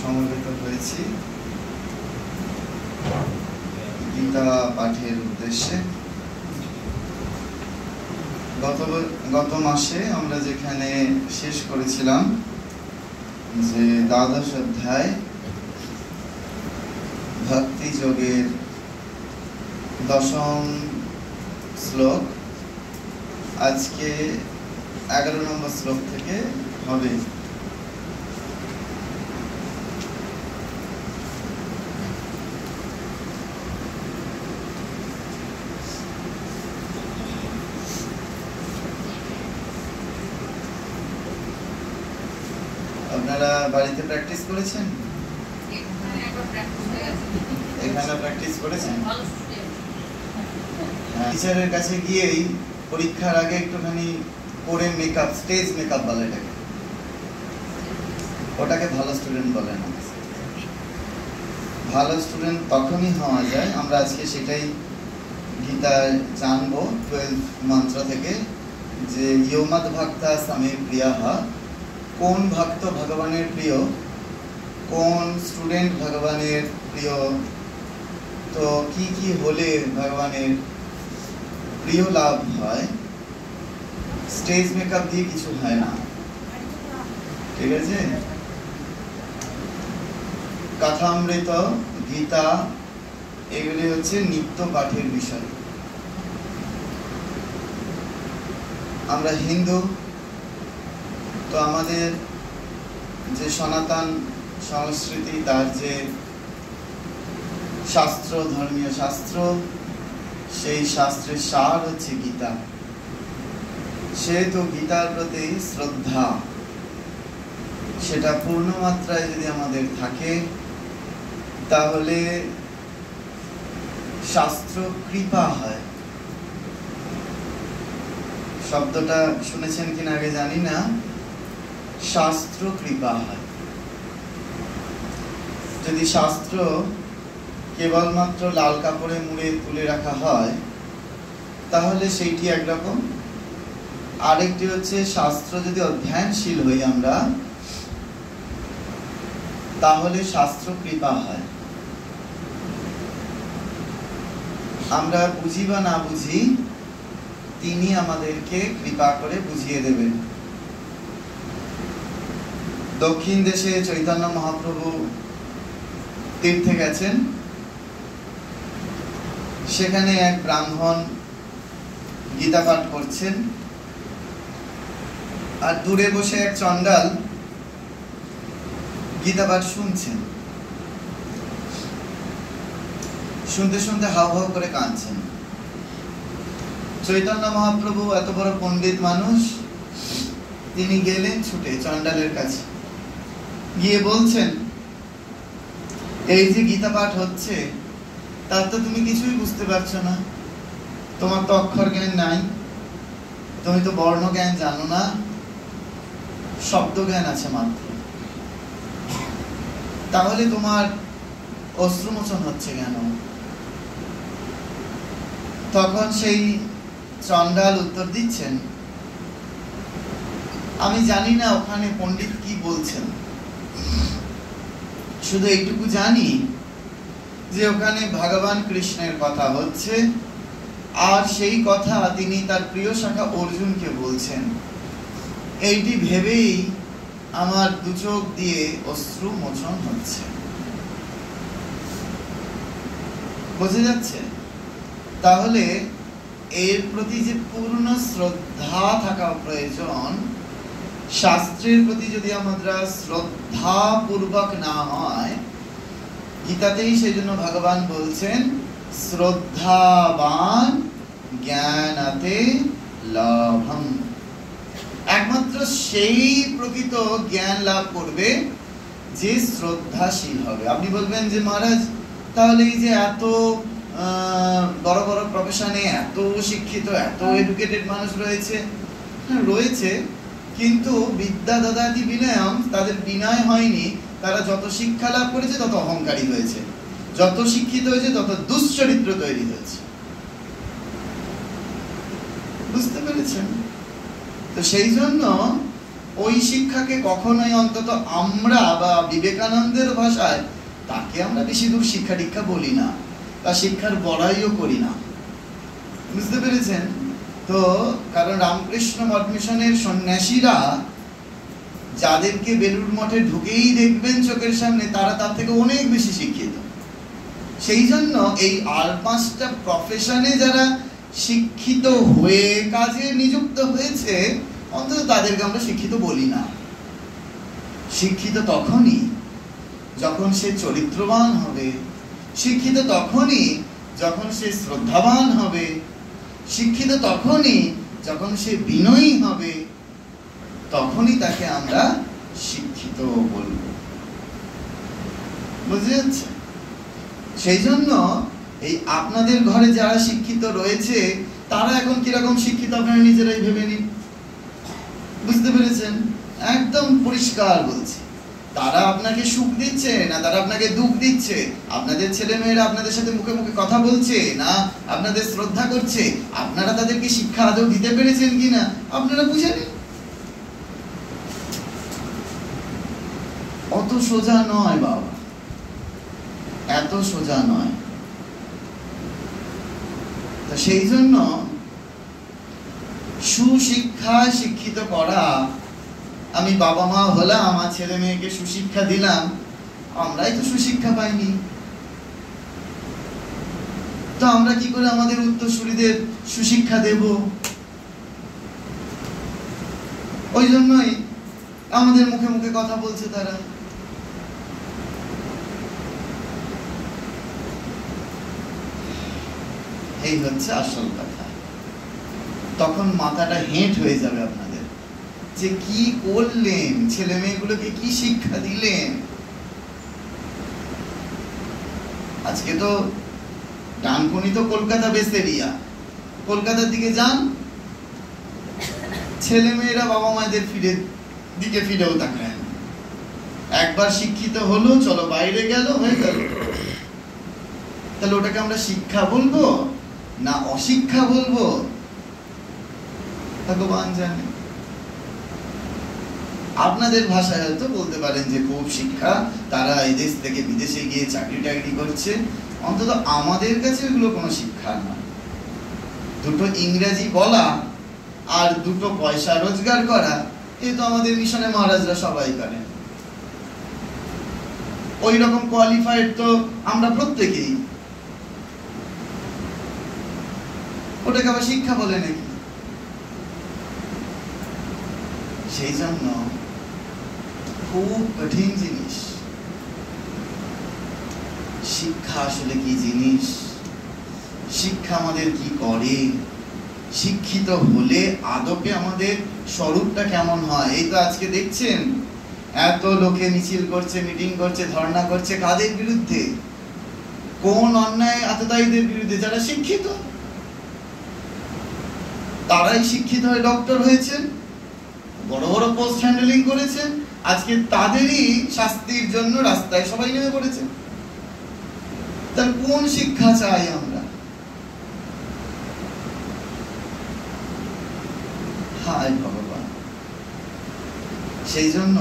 সমবেত হয়েছি গীতা পাঠের উদ্দেশ্যে। গত মাসে আমরা যেখানে শেষ করেছিলাম যে দ্বাদশ অধ্যায় ভক্তি যোগের 10ম শ্লোক, আজকে 11 নম্বর শ্লোক থেকে হবে। আপনারা বাড়িতে প্র্যাকটিস করেছেন? এখানে প্র্যাকটিস করেছেন? টিচারের কাছে গিয়েই পরীক্ষার আগে একটুখানি করে মেকআপ, স্টেজ মেকআপ বলে এটাকে, ওটাকে ভালো স্টুডেন্ট বলে না। ভালো স্টুডেন্ট তখনই হওয়া যায়, আমরা আজকে সেটাই গীতায় জানবো 12 মন্ত্র থেকে, যে ইয়মদ ভক্তা সামে প্রিয়াহা, কোন ভক্ত ভগবানের প্রিয়, কোন স্টুডেন্ট ভগবানের প্রিয়, তো কি কি হলে ভগবানের প্রিয় লাভ হয়। স্টেজ মেকআপ দিয়ে কিছু হয় না, ঠিক আছে? কথামৃত, গীতা, এগুলি হচ্ছে নিত্য পাঠের বিষয়। আমরা হিন্দু, তো আমাদের যে সনাতন সংস্কৃতি, তার যে শাস্ত্র, ধর্মীয় শাস্ত্র, সেই শাস্ত্রের সার হচ্ছে গীতা। সেহেতু গীতার প্রতি শ্রদ্ধা, সেটা পূর্ণ মাত্রায় যদি আমাদের থাকে, তাহলে শাস্ত্র কৃপা হয়। শব্দটা শুনেছেন কিনা আগে জানি না, শাস্ত্র কৃপা হয়। যদি শাস্ত্র কেবলমাত্র লাল কাপড়ে মুড়ে তুলে রাখা হয়, তাহলে সেইটি একরকম। আরেকটি হচ্ছে শাস্ত্র যদি অধ্যয়নশীল হই আমরা, তাহলে শাস্ত্র কৃপা হয়। আমরা বুঝি বা না বুঝি, তিনি আমাদেরকে কৃপা করে বুঝিয়ে দেবেন। দক্ষিণ দেশে চৈতন্য মহাপ্রভু তীর্থে গেছেন, সেখানে এক ব্রাহ্মণ গীতা পাঠ করছেন, আর দূরে বসে এক চণ্ডাল গীতা পাঠ শুনছেন। শুনতে শুনতে হাউ হাউ করে কাঁদছেন। চৈতন্য মহাপ্রভু এত বড় পণ্ডিত মানুষ, তিনি গেলেন ছুটে চণ্ডালের কাছে, গিয়ে বলছেন, এই যে গীতা পাঠ হচ্ছে, তার তো তুমি কিছুই বুঝতে পারছো না, তোমার তো অক্ষর জ্ঞান নাই, তুমি তো বর্ণ জ্ঞান জানো না, শব্দ জ্ঞান আছে মাত্র, তাহলে তোমার অশ্রুমোচন হচ্ছে কেন? তখন সেই চণ্ডাল উত্তর দিচ্ছেন, আমি জানি না ওখানে পণ্ডিত কি বলছেন, শুধু এইটুকু জানি যে ওখানে ভগবান কৃষ্ণের কথা হচ্ছে, আর সেই কথা তিনি তার প্রিয় সখা অর্জুনকে বলছেন। এইটি ভেবেই আমার দু চোখ দিয়ে অশ্রু মোচন হচ্ছে। বোঝা যাচ্ছে? তাহলে এর প্রতি যে পূর্ণ শ্রদ্ধা থাকা প্রয়োজন, শাস্ত্রের প্রতি যদি আমরা শ্রদ্ধা পূর্বক না হয়, গীতাতেই সেই জন্য ভগবান বলছেন, শ্রদ্ধাবান জ্ঞানাতে লাভম। একমাত্র সেই প্রকৃত জ্ঞান লাভ করবে যে শ্রদ্ধাশীল হবে। আপনি বলবেন যে মহারাজ, তাহলে এই যে এত বড় বড় প্রফেশনে এত শিক্ষিত, এত এডুকেটেড মানুষ রয়েছে, রয়েছে, কিন্তু বিদ্যা দদাতি বিনয়ম, তাদের বিনয় হয়নি। তারা যত শিক্ষা লাভ করেছে তত অহংকারী হয়েছে, যত শিক্ষিত হয়েছে তত দুশ্চরিত্র তৈরি হয়েছে। বুঝতে পেরেছেন? তো সেই জন্য ওই শিক্ষাকে কখনোই অন্তত আমরা বা বিবেকানন্দের ভাষায় তাকে আমরা বেশি দূর শিক্ষা দীক্ষা বলি না, বা শিক্ষার বড়াইও করি না। বুঝতে পেরেছেন তো? কারণ রামকৃষ্ণ মঠ মিশনের সন্ন্যাসীরা যাদেরকে বেলুড় মঠে ঢুকেই দেখবেন চোখের সামনে, তারা তার থেকে অনেক বেশি শিক্ষিত। সেই জন্য এই আর 5টা প্রফেশনে যারা শিক্ষিত হয়ে কাজে নিযুক্ত হয়েছে, অন্তত তাদেরকে আমরা শিক্ষিত বলি না। শিক্ষিত তখনই যখন সে চরিত্রবান হবে, শিক্ষিত তখনই যখন সে শ্রদ্ধাবান হবে, শিক্ষিত তখনই যখন সে বিনয়ী হবে, তখনই তাকে আমরা শিক্ষিত বলব। বুঝতে যাচ্ছে? সেই জন্য এই আপনাদের ঘরে যারা শিক্ষিত রয়েছে, তারা এখন কিরকম শিক্ষিত আপনারা নিজেরাই ভেবে নিন। বুঝতে পেরেছেন? একদম পরিষ্কার বলছি। তারা আপনাকে সুখ দিচ্ছে না তারা আপনাকে দুঃখ দিচ্ছে? আপনাদের ছেলে মেয়েরা আপনাদের সাথে মুখে মুখে কথা বলছে না আপনাদের শ্রদ্ধা করছে? আপনারা তাদেরকে শিক্ষা আদৌ দিতে পেরেছেন কিনা আপনারা বুঝে নিন। অত সোজা নয় বাবা, এত সোজা নয়। তা সেই জন্য সুশিক্ষায় শিক্ষিত করা, আমি বাবা মা হলাম, আমার ছেলে মেয়েকে সুশিক্ষা দিলাম, আমরাই তো সুশিক্ষা পাইনি, তো আমরা কি করে আমাদের উত্তরসূরিদের সুশিক্ষা দেব? ওই জন্যই আমাদের মুখে মুখে কথা বলছে তারা। এই হচ্ছে আসল কথা। তখন মাথাটা হেঁট হয়ে যাবে আপনাদের, যে কি করলেন, ছেলে মেয়েগুলোকে কি শিক্ষা দিলেন। আজকে তো ডানকুনি তো কলকাতা বেস এরিয়া, কলকাতার দিকে যান, ছেলে মেয়েরা বাবা মায়েদের দিকে ফিরেও তাকায়। একবার শিক্ষিত হলো, চলো বাইরে গেল, হয়ে গেল। তাহলে ওটাকে আমরা শিক্ষা বলবো না অশিক্ষা বলবো? ভগবান জানে। আপনাদের ভাষায় হয়তো বলতে পারেন যে খুব শিক্ষা, তারা এই দেশ থেকে বিদেশে গিয়ে চাকরি টাকরি করছে। অন্তত আমাদের কাছে এগুলো কোনো শিক্ষা না। দুটো ইংরেজি বলা আর দুটো পয়সা রোজগার করা, এই তো আমাদের মিশনে মহারাজরা সবাই করেন। ওই রকম কোয়ালিফাইড তো আমরা প্রত্যেকেই। ওটাকে আবার শিক্ষা বলে নাকি? সেই জন্য খুব কঠিন জিনিস শিক্ষা। আসলে কি জিনিস? শিক্ষা আমাদের কি করে? শিক্ষিত হলে আদপে আমাদের স্বরূপটা কেমন হয়? এই তো আজকে দেখছেন এত লোকে মিছিল করছে, মিটিং করছে, ধর্ণা করছে। কাদের বিরুদ্ধে? কোন অন্যায় আততায়ীদের বিরুদ্ধে? যারা শিক্ষিত, তারাই শিক্ষিত হয়ে ডক্টর হয়েছেন, বড় বড় পোস্ট হ্যান্ডেলিং করেছেন। আজকে তাদেরই শাস্তির জন্য রাস্তায় সবাই নেমে পড়েছে। তার কোন শিক্ষা চাই আমরা? হায় ভগবান। সেই জন্য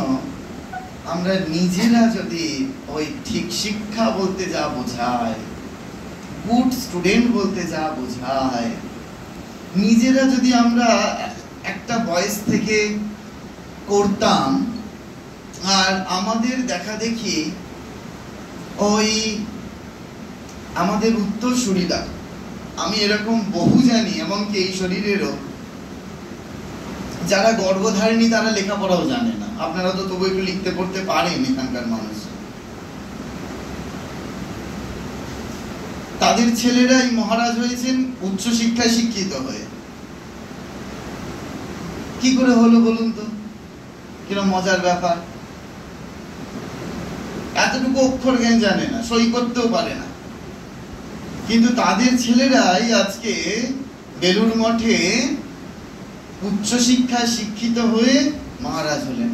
আমরা নিজেরা যদি ওই ঠিক শিক্ষা বলতে যা বোঝায়, গুড স্টুডেন্ট বলতে যা বোঝায়, নিজেরা যদি আমরা একটা বয়স থেকে করতাম, আর আমাদের দেখা দেখি ওই আমাদের উত্তরসূরিরা, আমি এরকম বহু জানি, এমনকি এই শরীরেরও যারা গর্ভধারিণী, তারা লেখাপড়াও জানে না। আপনারা তো তবু একটু লিখতে পড়তে পারেন এখানকার মানুষ। তাদের ছেলেরাই মহারাজ হয়েছেন উচ্চশিক্ষায় শিক্ষিত হয়ে। কি করে হলো বলুন তো? কিরকম মজার ব্যাপার। এতটুকু অক্ষর জ্ঞান জানে না, সই করতেও পারে না, কিন্তু তাদের ছেলেরাই আজকে বেলুড় মঠে উচ্চশিক্ষায় শিক্ষিত হয়ে মহারাজ হলেন।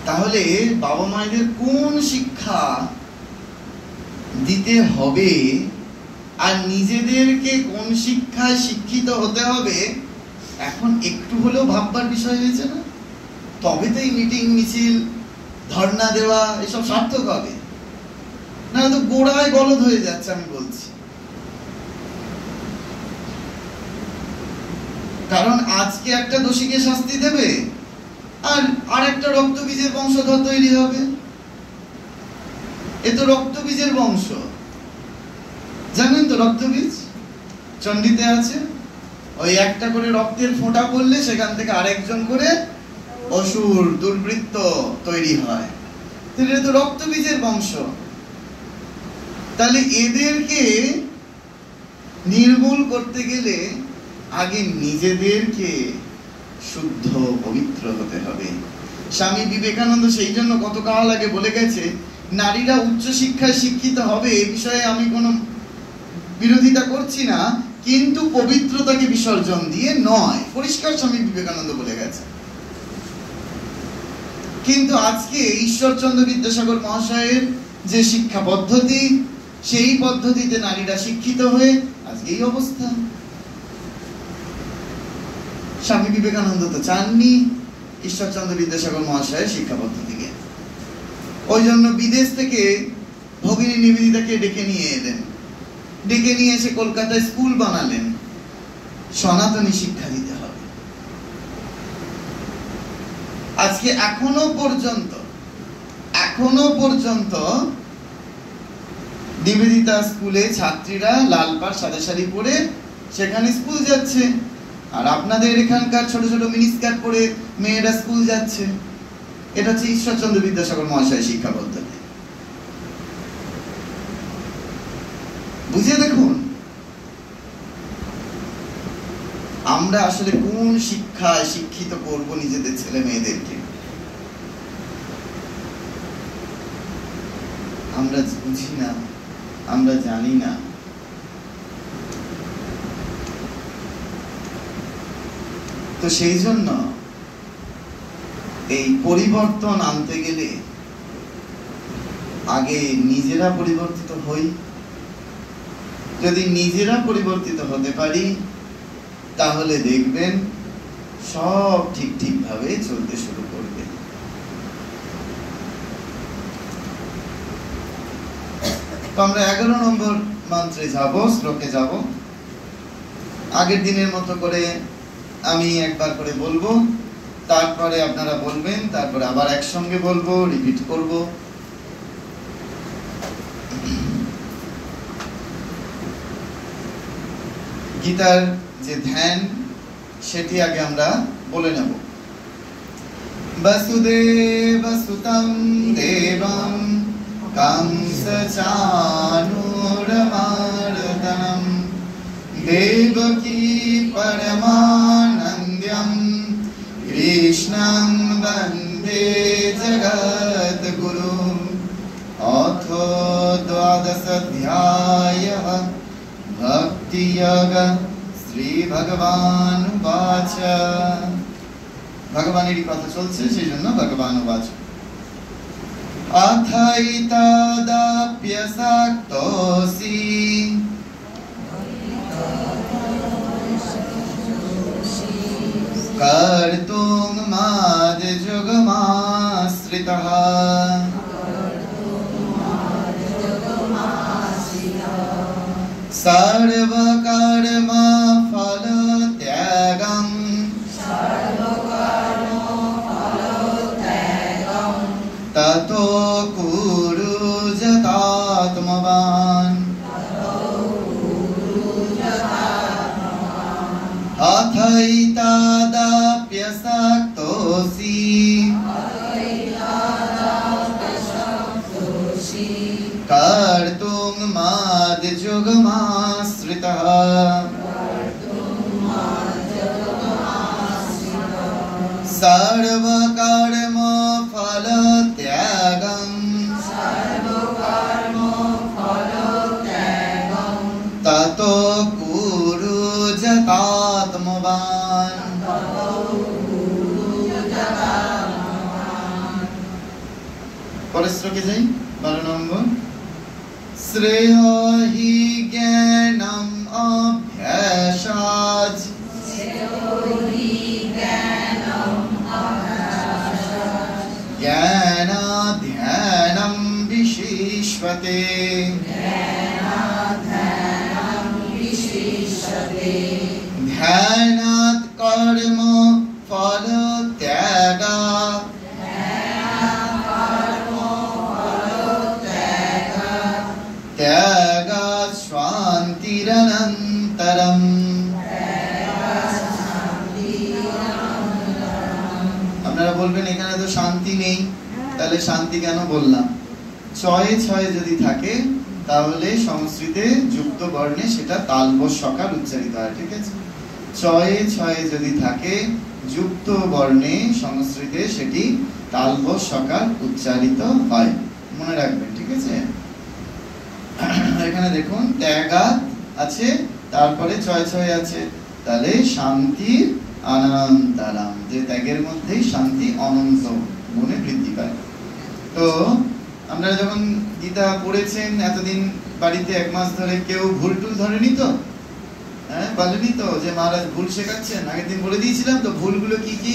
তাহলে বাবা মায়েদের কোন শিক্ষা দিতে হবে আর নিজেদেরকে কোন শিক্ষায় শিক্ষিত হতে হবে, এখন একটু হলেও ভাববার বিষয় হয়েছে না? তবে তো এই মিটিং মিছিল ধর্ণা দেওয়া এসব সার্থক হবে, না তো গোড়ায় গলদ হয়ে যাচ্ছে। আমি বলছি কারণ আজকে একটা দোষীকে শাস্তি দেবে আর আরেকটা রক্তবীজের বংশধর তৈরি হবে। এ তো রক্তবীজের বংশ, জানেন তো? রক্তবীজ চণ্ডীতে আছে, ওই একটা করে রক্তের ফোঁটা পড়লে সেখান থেকে আরেকজন করে অসুর দুর্বৃত্ত তৈরি হয়। এটা তো রক্তবীজের বংশ। তাহলে এদেরকে নির্মূল করতে গেলে আগে নিজেদেরকে শুদ্ধ পবিত্র হতে হবে। স্বামী বিবেকানন্দ সেই জন্য কত কাল আগে বলে গেছে, নারীরা উচ্চ শিক্ষায় শিক্ষিত হবে এ বিষয়ে আমি কোনো বিরোধিতা করছি না, কিন্তু পবিত্রতাকে বিসর্জন দিয়ে নয়। পরিষ্কার স্বামী বিবেকানন্দ বলে গেছে। কিন্তু আজকে ঈশ্বরচন্দ্র বিদ্যাসাগর মহাশয়ের যে শিক্ষা পদ্ধতি, সেই পদ্ধতিতে নারীরা শিক্ষিত হয়ে আজকে এই অবস্থা। স্বামী বিবেকানন্দ তো চাননি ঈশ্বরচন্দ্র বিদ্যাসাগর মহাশয়ের শিক্ষা পদ্ধতিকে। ওই জন্য বিদেশ থেকে ভগিনী নিবেদিতাকে ডেকে নিয়ে এলেন, ডেকে নিয়ে এসে কলকাতায় স্কুল বানালেন। সনাতনী শিক্ষা দিতে হবে। আজকে এখনো পর্যন্ত নিবেদিতা স্কুলে ছাত্রীরা লাল পাড় সাদা শাড়ি পরে সেখানে স্কুল যাচ্ছে, আর আপনাদের এখানকার ছোট ছোট মিনিস্কার্ট পরে মেয়েরা স্কুল যাচ্ছে। এটা হচ্ছে ঈশ্বরচন্দ্র বিদ্যাসাগর মহাশয় শিক্ষা পদ্ধতি। বুঝে দেখুন আমরা আসলে কোন শিক্ষায় শিক্ষিত করব নিজেদের ছেলে মেয়েদেরকে। আমরা বুঝি না, আমরা জানি না। তো সেই জন্য এই পরিবর্তন আনতে গেলে আগে নিজেরা পরিবর্তিত হই। যদি নিজেরা পরিবর্তিত হতে পারি তাহলে দেখবেন সব ঠিক ভাবে চলতে শুরু করবে। তো আমরা 11 নম্বর মন্ত্রে যাব, শ্লোকে যাব। আগের দিনের মতো করে আমি একবার করে বলবো, তারপরে আপনারা বলবেন, তারপরে আবার একসঙ্গে বলবো, রিপিট করব। গীতার যে ধ্যান সেটি আগে আমরা বলে নেব। বসুদেব সুতং দেবং কংসচাণূরমর্দনম দেবকী পরমানন্দ্যম কৃষ্ণং বন্দে জগদ্গুরুম। অথ দ্বাদশোऽধ্যায়ঃ ভক্তিযোগ। শ্রী ভগবান উবাচ। ভগবানেরই কথা চলছে, সেই জন্য ভগবান উবাচ। অথৈতদাপ্যসক্তোऽসি कर्तुं माद्युगमाश्रितः सर्वकर्म फलत्यागं ततो कुरु यतात्मवान्। अथैतदाप्यसक्तोऽसि कर्तुं माद्युगमाश्रितः सर्वकर्म फलत्यागं ततो कुरु यतात्मवान्। পরের শ্লোকে যাই, 12 নম্বর। শ্রেয় হি জ্ঞানম অভ্যাসাৎ विशिष्यते ध्यानात् कर्म फल त्यागा त्यागात् शान्तिरनन्तरम्। আপনারা বলবেন এখানে তো শান্তি নেই, তাহলে শান্তি কেন বললাম? ছয়ে ছয় যদি থাকে তাহলে সংস্কৃতে যুক্ত বর্ণে সেটা তালব্য সকার উচ্চারিত হয়, ঠিক আছে? ছয়ে ছয়ে যদি থাকে যুক্ত বর্ণে সংস্কৃতে সেটি তালব্য সকার উচ্চারিত হয়, মনে রাখবেন, ঠিক আছে? এখানে দেখুন ত্যাগাৎ আছে, তারপরে ছয় ছয় আছে, তাহলে শান্তির অনন্তরম, যে ত্যাগের মধ্যেই শান্তি অনন্ত গুণে বৃদ্ধি পায়। তো আপনারা যখন গীতা পড়েছেন এতদিন বাড়িতে এক মাস ধরে কেউ ভুল টুল ধরেনি তো? হ্যাঁ, বলেনি তো যে মহারাজ ভুল শেখাচ্ছেন? আগের দিন বলে দিয়েছিলাম তো ভুলগুলো কি কি।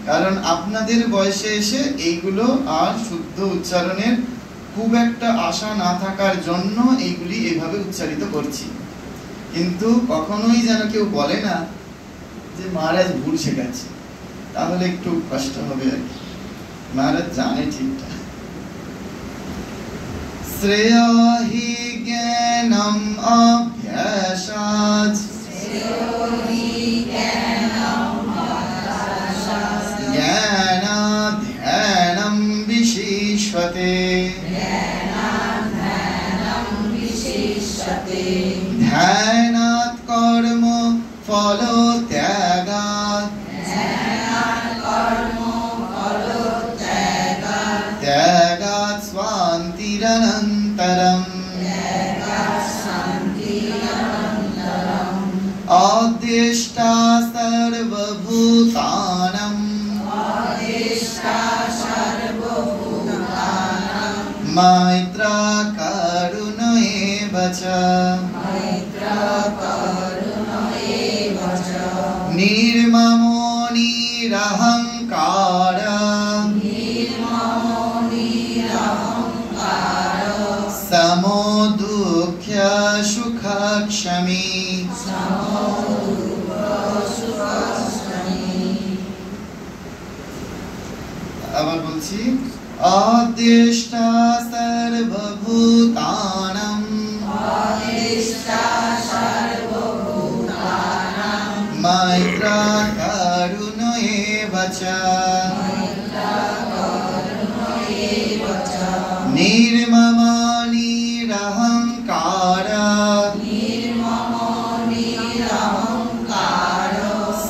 কারণ আপনাদের বয়সে এসে এইগুলো আর শুদ্ধ উচ্চারণের খুব একটা আশা না থাকার জন্য এইগুলি এইভাবে উচ্চারিত করছি। কিন্তু কখনোই যেন কেউ বলে না যে মহারাজ ভুল শেখাচ্ছে, তাহলে একটু কষ্ট হবে আর কি। মহারাজ জানে ঠিকঠাক। শ্রেয় হি জ্ঞানম অভ্যাসাৎ জ্ঞানাৎ ধ্যানম বিশিষ্যতে ধ্যানাৎ কর্ম ফল ত্যাগাৎ ত্যাগাৎ শান্তিরনন্তরম। অদ্দেষ্টা সর্বভূতানাং मैत्रा करुण एव च निर्ममो निरहंकार समो दुःख्य सुखक्षमी। আবার বলছি অদ্দেষ্টা সর্বভূতানাং मैत्रा करुण एव च निर्ममो निरहंकार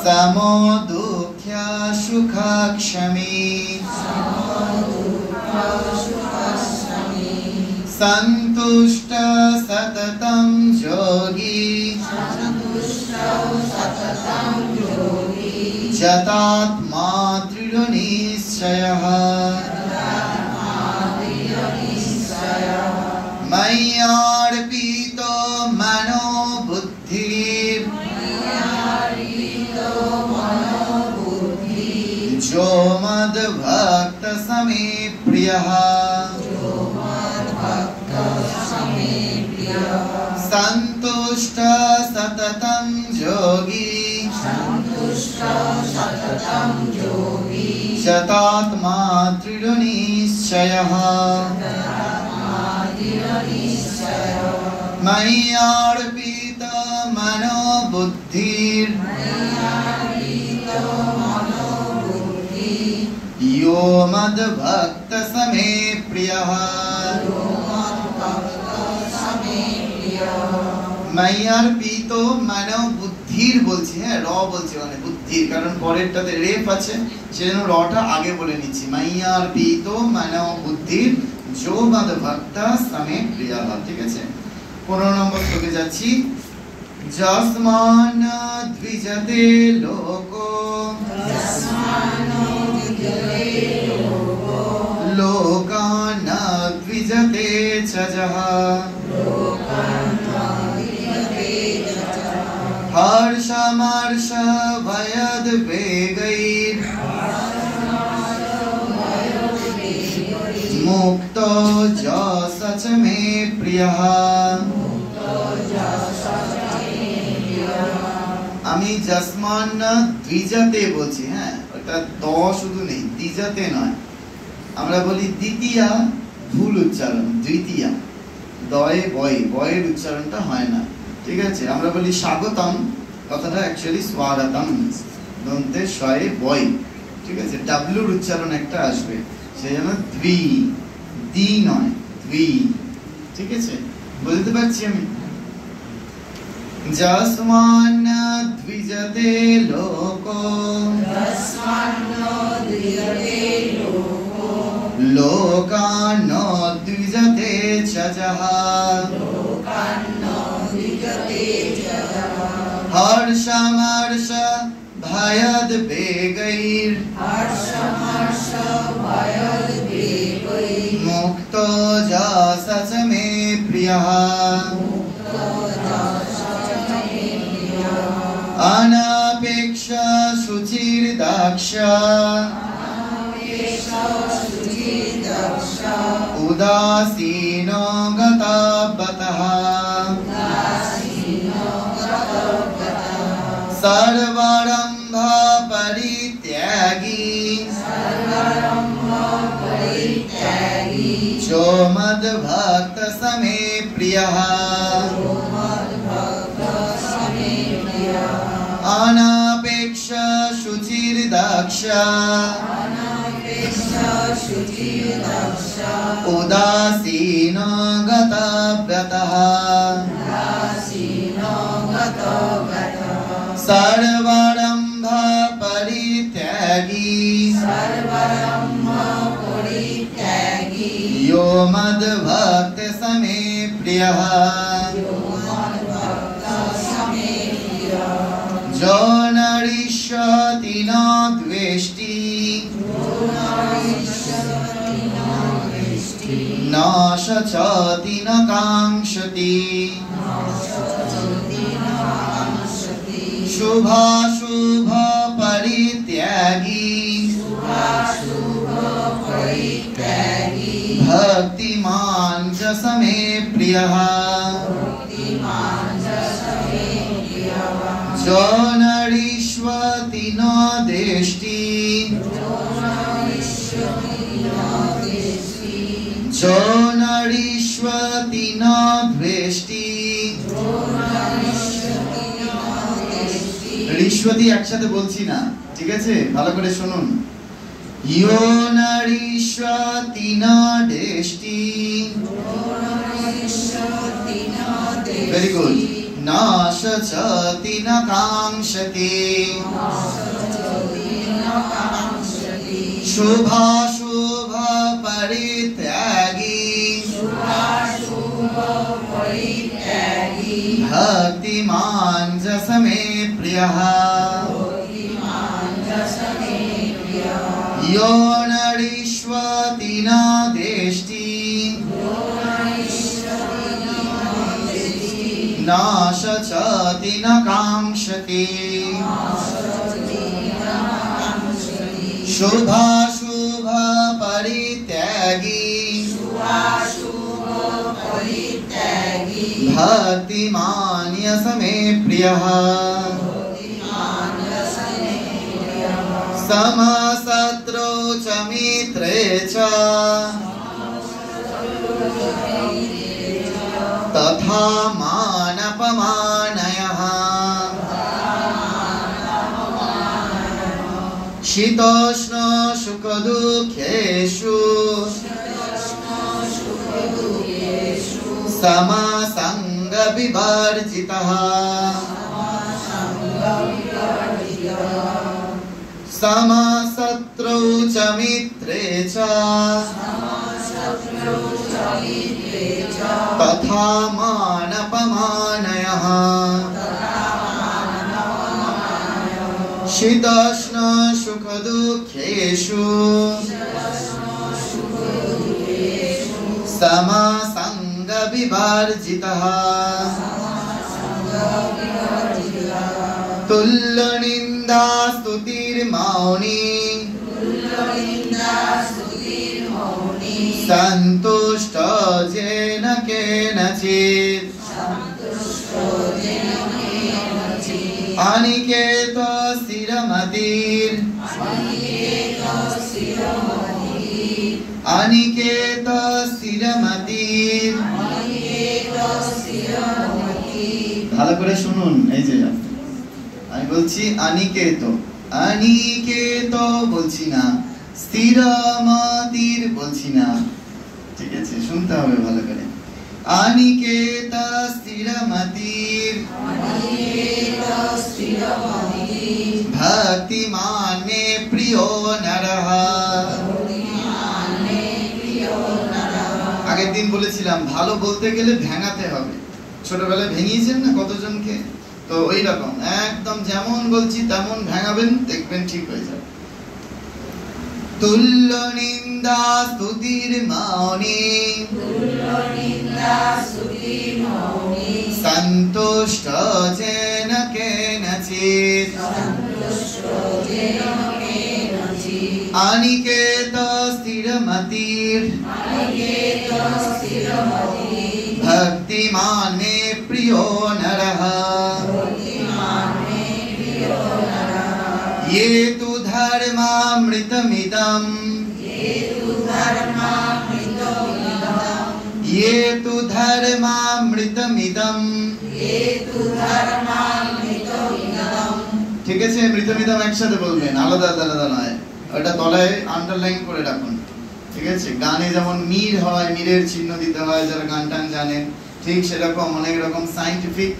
समो दुःख्य सुखक्षमी। संतुष्ट सततं योगी जतात्मा दृढनिश्चयः मय्यार्पितो मनो बुद्धिः जो मद्भक्त समे प्रियः संतुष्ट सततं योगी शतात्मा दृढनिश्चयः मय्यार्पितो मनो बुद्धिर् यो मद्भक्त समे प्रियः। मय्यार्पितो मनो बुद्धिर বলছি, হ্যাঁ র বলছি, মানে বুদ্ধির, কারণ পরেরটাতে রেফ আছে সেজন্য রটা আগে বলে নিচ্ছি। मय्यार्पितो मनो बुद्धिर जो मद्भक्त समे प्रियः, ঠিক আছে? 15 নম্বর শ্লোকে যাচ্ছি। যস্মান দ্বিজতে লোকো लोकान् द्विजते च जः हर्षमर्ष भयद् वेगैर् मुक्तो जस स च मे प्रियः। আমি যস্মান না দ্বিজাতে বলছি, হ্যাঁ, ওটা দ শুধু নেই, দ্বিজাতে নয়। আমরা বলি দ্বিতীয়া, ভুল উচ্চারণ, দ্বিতীয়া, দয়ে বয়ে, বয়ের উচ্চারণটা হয় না, ঠিক আছে। আমরা বলি স্বাগতম, কথাটা অ্যাকচুয়ালি স্বাগতম, দন্তে শয়ে বয়, ঠিক আছে। ডাব্লুর উচ্চারণ একটা আসবে, সেই জন্য দ্বি, দি নয়, দ্বি, ঠিক আছে। বলতে পারছি আমি? যস্মান দ্বিজতে লোকো, লোকান দ্বিজতে চ যঃ, হর্ষমর্ষ ভয়দ বেগৈর, মুক্তো যশ চ মে প্রিয়ः। अनापेक्ष शुचिर्दक्ष, उदासीनो गतव्यतः, सर्वारम्भ परित्यागी, जो मद्भक्त स मे प्रियः। अनापेक्ष शुचिर्दक्ष, उदासीनो गतव्यतः, सर्वारम्भ परित्यागी, यो मद्भक्त स मे प्रियः। जो नरिष्यति न द्वेष्टि, न शचति न काङ्क्षति, शुभाशुभ परित्यागी, भक्तिमान् च स मे प्रियः। जो नरिष्यति न द्वेष्टि, जो नरिष्यति न द्वेष्टि, রিষ্যতি একসাথে বলছি না, ঠিক আছে, ভালো করে শুনুন। ইয়ো নরিষ্যতি ন দ্বেষ্টি, ভেরি গুড। न शचति न काङ्क्षति, शुभाशुभ परित्यागी, भक्तिमान् च स मे प्रियः। यो नरिष्यति न द्वेष्टि, न शचति न काङ्क्षति, शुभाशुभ परित्यागी, भक्तिमान् स मे प्रियः। समशत्रौ च मित्रे च, तथा मानपमानयः, शीतोष्ण सुखदुःखेषु, समसंग विवर्जितः, समशत्रौ च मित्रे च, तथा मानपमानयः, शीतोष्ण सुखदुःखेषु, समसंग विवर्जितः, तुल्यनिन्दा स्तुतिर्मौनी, সন্তুষ্ট যেন কেনচিৎ অনিকেত স্থিরমতির অনিকেত স্থিরমতির। ভালো করে শুনুন, এই যে আমি বলছি অনিকেত, অনিকেত বলছি না, স্থিরমতির বলছি না, ঠিক আছে? শুনতে হবে ভালো করে। অনিকেত স্থিরমতির ভক্তিমান মে প্রিয় নরঃ। আগের দিন বলেছিলাম ভালো বলতে গেলে ভেঙাতে হবে। ছোটবেলায় ভেঙিয়েছেন না কতজনকে? তো ওই রকম একদম যেমন বলছি তেমন ভেঙাবেন, দেখবেন ঠিক হয়ে যাবে। তুল্য নিন্দা স্তুতির মৌনি সন্তুষ্ট যেন কেনচিৎ অনিকেত স্থিরমতির ভক্তিমান মে প্রিয় নরঃ। ये तु धर्मामृतमिदं ये तु धर्मामृतमिदं। ঠিক আছে? মৃতমিদম একসাথে বলবেন, আলাদা আলাদা নয়। ওটা তলায় আন্ডারলাইন করে রাখুন, ঠিক আছে? গানে যেমন মির হয়, মিরের চিহ্ন দিতে হয় যারা গান টান জানেন, ঠিক সেরকম অনেক রকম সায়েন্টিফিক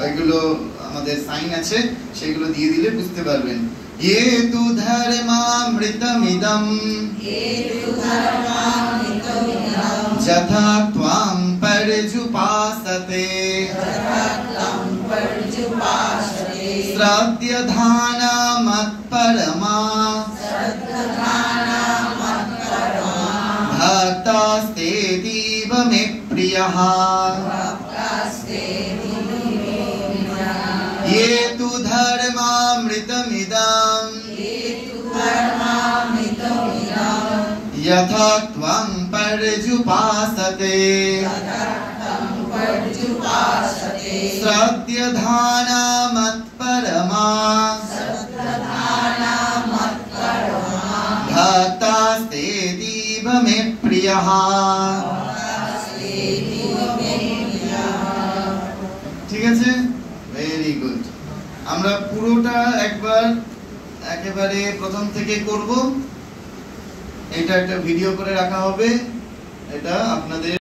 এগুলো আমাদের সাইন আছে, সেগুলো দিয়ে দিলে বুঝতে পারবেন। ये तु धर्मामृतमिदं यथा त्वां पर्युपासते श्रद्धधाना मत्परमा भक्तास्तेतीव मे प्रियः। ये तु धर्मामृतमिदं यथा त्वं पर्युपासते श्रद्धधाना मत्परमा भक्तास्तेतीव मे प्रियः। ঠিক আছে? Very good. আমরা পুরোটা একবার একেবারে প্রথম থেকে করব। এটা একটা ভিডিও করে রাখা হবে, এটা আপনাদের